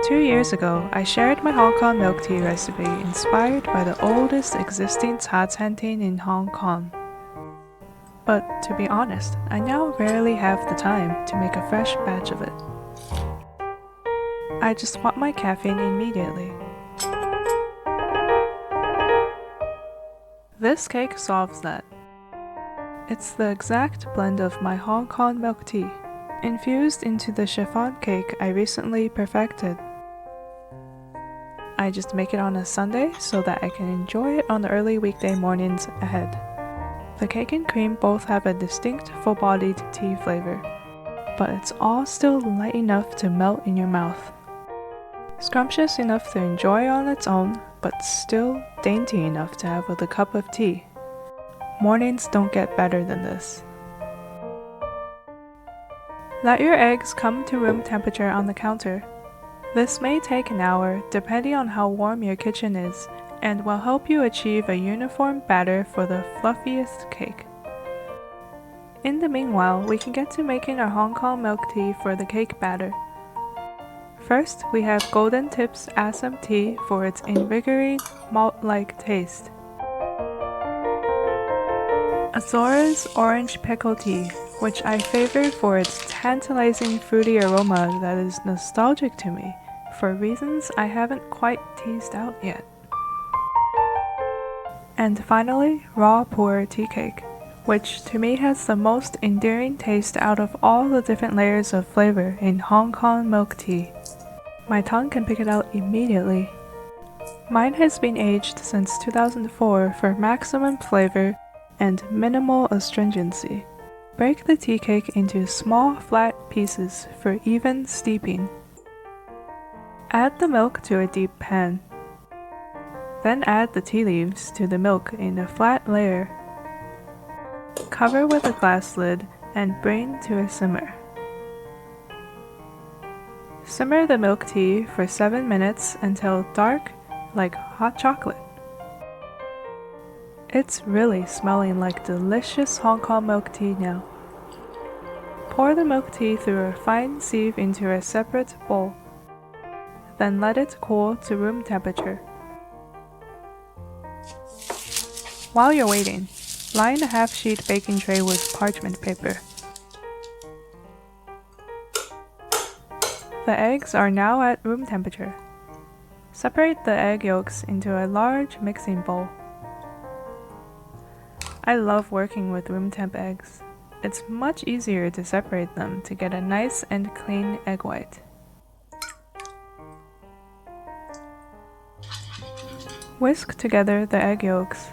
2 years ago, I shared my Hong Kong milk tea recipe inspired by the oldest existing cha canteen in Hong Kong. But to be honest, I now rarely have the time to make a fresh batch of it. I just want my caffeine immediately. This cake solves that. It's the exact blend of my Hong Kong milk tea, infused into the chiffon cake I recently perfected. I just make it on a Sunday so that I can enjoy it on the early weekday mornings ahead. The cake and cream both have a distinct full-bodied tea flavor, but it's all still light enough to melt in your mouth. Scrumptious enough to enjoy on its own, but still dainty enough to have with a cup of tea. Mornings don't get better than this. Let your eggs come to room temperature on the counter. This may take an hour, depending on how warm your kitchen is, and will help you achieve a uniform batter for the fluffiest cake. In the meanwhile, we can get to making our Hong Kong milk tea for the cake batter. First, we have Golden Tips Assam tea for its invigorating malt-like taste. Azora's Orange Pickle Tea, which I favor for its tantalizing fruity aroma that is nostalgic to me, for reasons I haven't quite teased out yet. And finally, Raw Puerh tea cake, which to me has the most endearing taste out of all the different layers of flavor in Hong Kong milk tea. My tongue can pick it out immediately. Mine has been aged since 2004 for maximum flavor and minimal astringency. Break the tea cake into small flat pieces for even steeping. Add the milk to a deep pan. Then add the tea leaves to the milk in a flat layer. Cover with a glass lid and bring to a simmer. Simmer the milk tea for 7 minutes until dark like hot chocolate. It's really smelling like delicious Hong Kong milk tea now. Pour the milk tea through a fine sieve into a separate bowl. Then let it cool to room temperature. While you're waiting, line a half-sheet baking tray with parchment paper. The eggs are now at room temperature. Separate the egg yolks into a large mixing bowl. I love working with room temp eggs. It's much easier to separate them to get a nice and clean egg white. Whisk together the egg yolks.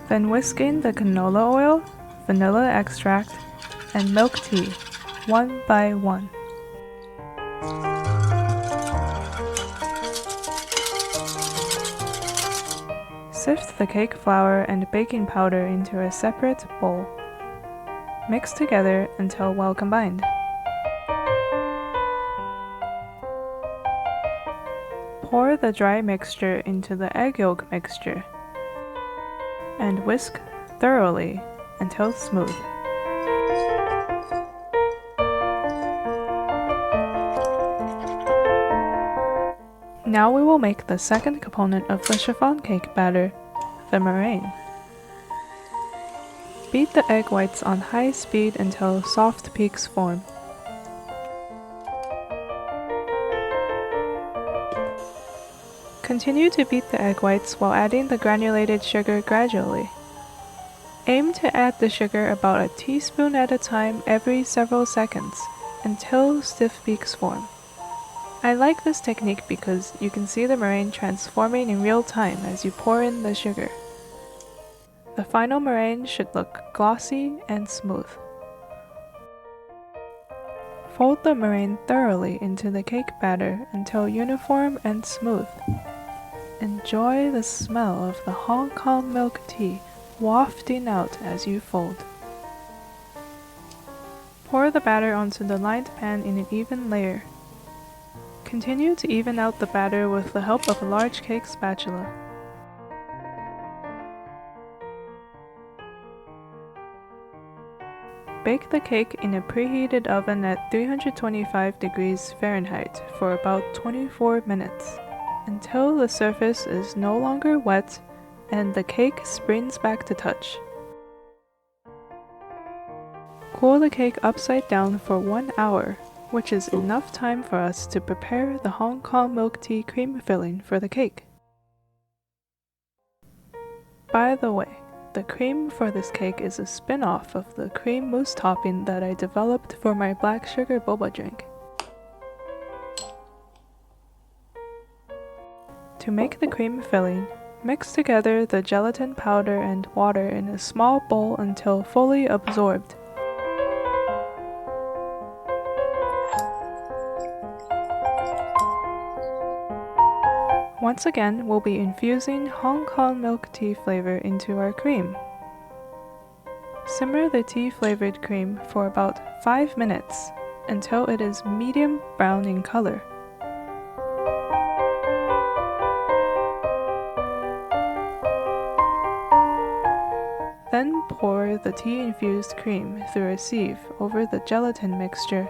Then whisk in the canola oil, vanilla extract, and milk tea, one by one. Sift the cake flour and baking powder into a separate bowl. Mix together until well combined. Pour the dry mixture into the egg yolk mixture and whisk thoroughly until smooth. Now we will make the second component of the chiffon cake batter, the meringue. Beat the egg whites on high speed until soft peaks form. Continue to beat the egg whites while adding the granulated sugar gradually. Aim to add the sugar about a teaspoon at a time every several seconds until stiff peaks form. I like this technique because you can see the meringue transforming in real time as you pour in the sugar. The final meringue should look glossy and smooth. Fold the meringue thoroughly into the cake batter until uniform and smooth. Enjoy the smell of the Hong Kong milk tea wafting out as you fold. Pour the batter onto the lined pan in an even layer. Continue to even out the batter with the help of a large cake spatula. Bake the cake in a preheated oven at 325 degrees Fahrenheit for about 24 minutes, until the surface is no longer wet and the cake springs back to touch. Cool the cake upside down for 1 hour, which is enough time for us to prepare the Hong Kong milk tea cream filling for the cake. By the way, the cream for this cake is a spin-off of the cream mousse topping that I developed for my black sugar boba drink. To make the cream filling, mix together the gelatin powder and water in a small bowl until fully absorbed. Once again, we'll be infusing Hong Kong milk tea flavor into our cream. Simmer the tea-flavored cream for about 5 minutes until it is medium brown in color. Then pour the tea-infused cream through a sieve over the gelatin mixture.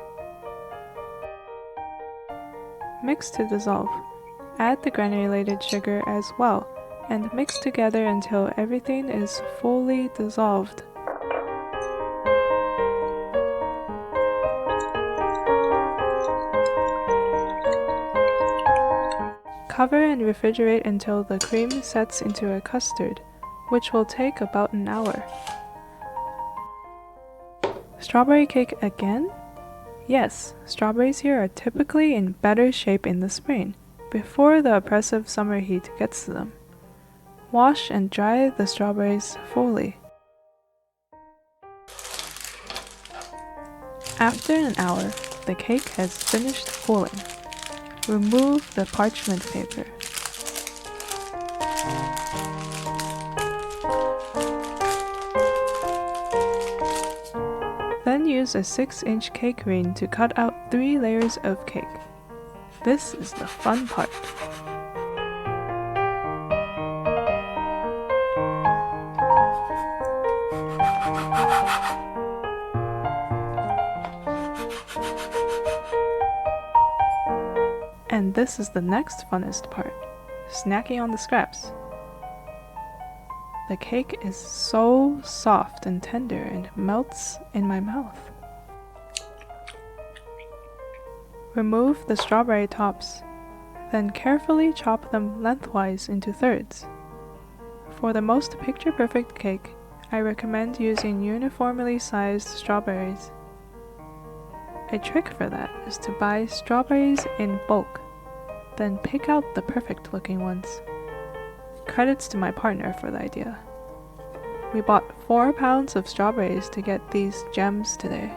Mix to dissolve. Add the granulated sugar as well, and mix together until everything is fully dissolved. Cover and refrigerate until the cream sets into a custard, which will take about an hour. Strawberry cake again? Yes, strawberries here are typically in better shape in the spring, before the oppressive summer heat gets to them. Wash and dry the strawberries fully. After an hour, the cake has finished cooling. Remove the parchment paper. Then use a 6-inch cake ring to cut out 3 layers of cake. This is the fun part. And this is the next funnest part, snacking on the scraps. The cake is so soft and tender and melts in my mouth. Remove the strawberry tops, then carefully chop them lengthwise into thirds. For the most picture-perfect cake, I recommend using uniformly sized strawberries. A trick for that is to buy strawberries in bulk, then pick out the perfect looking ones. Credits to my partner for the idea. We bought 4 pounds of strawberries to get these gems today.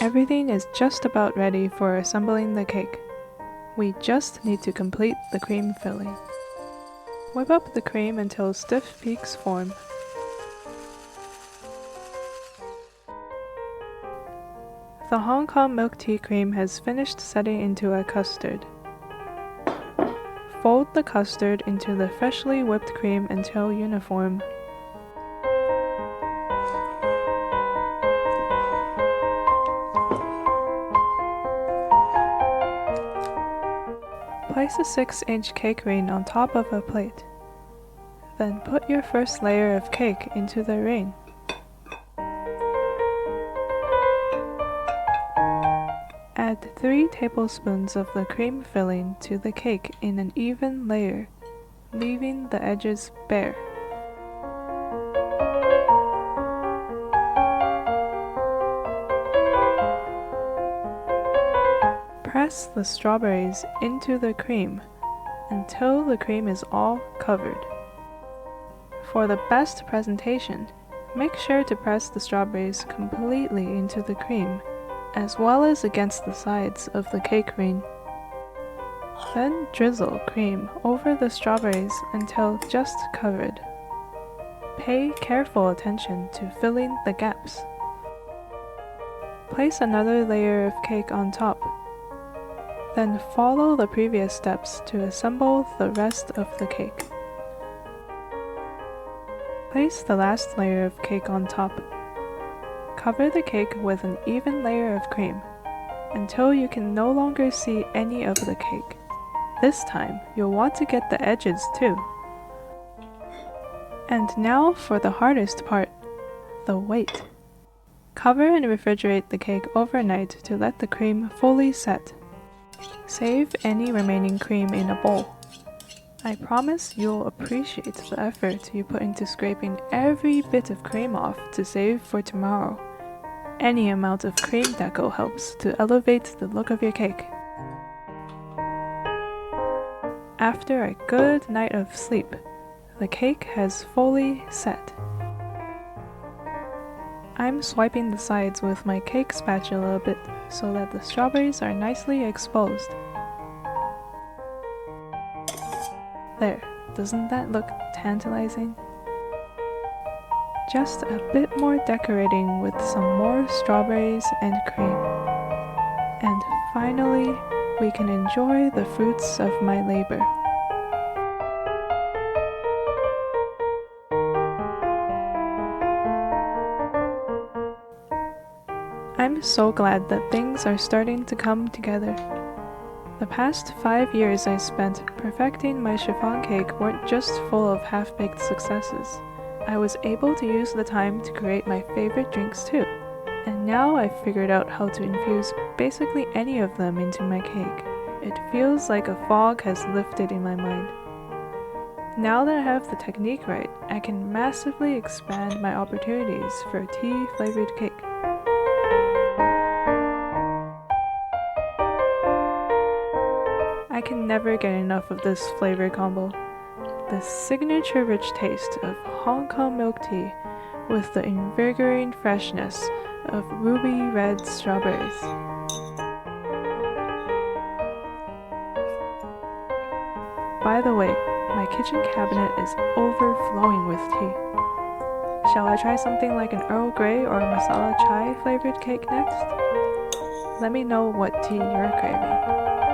Everything is just about ready for assembling the cake. We just need to complete the cream filling. Whip up the cream until stiff peaks form. The Hong Kong milk tea cream has finished setting into a custard. Fold the custard into the freshly whipped cream until uniform. Place a 6-inch cake ring on top of a plate. Then put your first layer of cake into the ring. Add 3 tablespoons of the cream filling to the cake in an even layer, leaving the edges bare. Press the strawberries into the cream until the cream is all covered. For the best presentation, make sure to press the strawberries completely into the cream, as well as against the sides of the cake ring. Then drizzle cream over the strawberries until just covered. Pay careful attention to filling the gaps. Place another layer of cake on top. Then follow the previous steps to assemble the rest of the cake. Place the last layer of cake on top. Cover the cake with an even layer of cream until you can no longer see any of the cake. This time, you'll want to get the edges too. And now for the hardest part, the weight. Cover and refrigerate the cake overnight to let the cream fully set. Save any remaining cream in a bowl. I promise you'll appreciate the effort you put into scraping every bit of cream off to save for tomorrow. Any amount of cream deco helps to elevate the look of your cake. After a good night of sleep, the cake has fully set. I'm swiping the sides with my cake spatula a bit so that the strawberries are nicely exposed. There, doesn't that look tantalizing? Just a bit more decorating with some more strawberries and cream. And finally, we can enjoy the fruits of my labor. I'm so glad that things are starting to come together. The past 5 years I spent perfecting my chiffon cake weren't just full of half-baked successes. I was able to use the time to create my favorite drinks too. And now I've figured out how to infuse basically any of them into my cake. It feels like a fog has lifted in my mind. Now that I have the technique right, I can massively expand my opportunities for a tea-flavored cake. I can never get enough of this flavor combo. The signature rich taste of Hong Kong milk tea with the invigorating freshness of ruby red strawberries. By the way, my kitchen cabinet is overflowing with tea. Shall I try something like an Earl Grey or masala chai flavored cake next? Let me know what tea you're craving.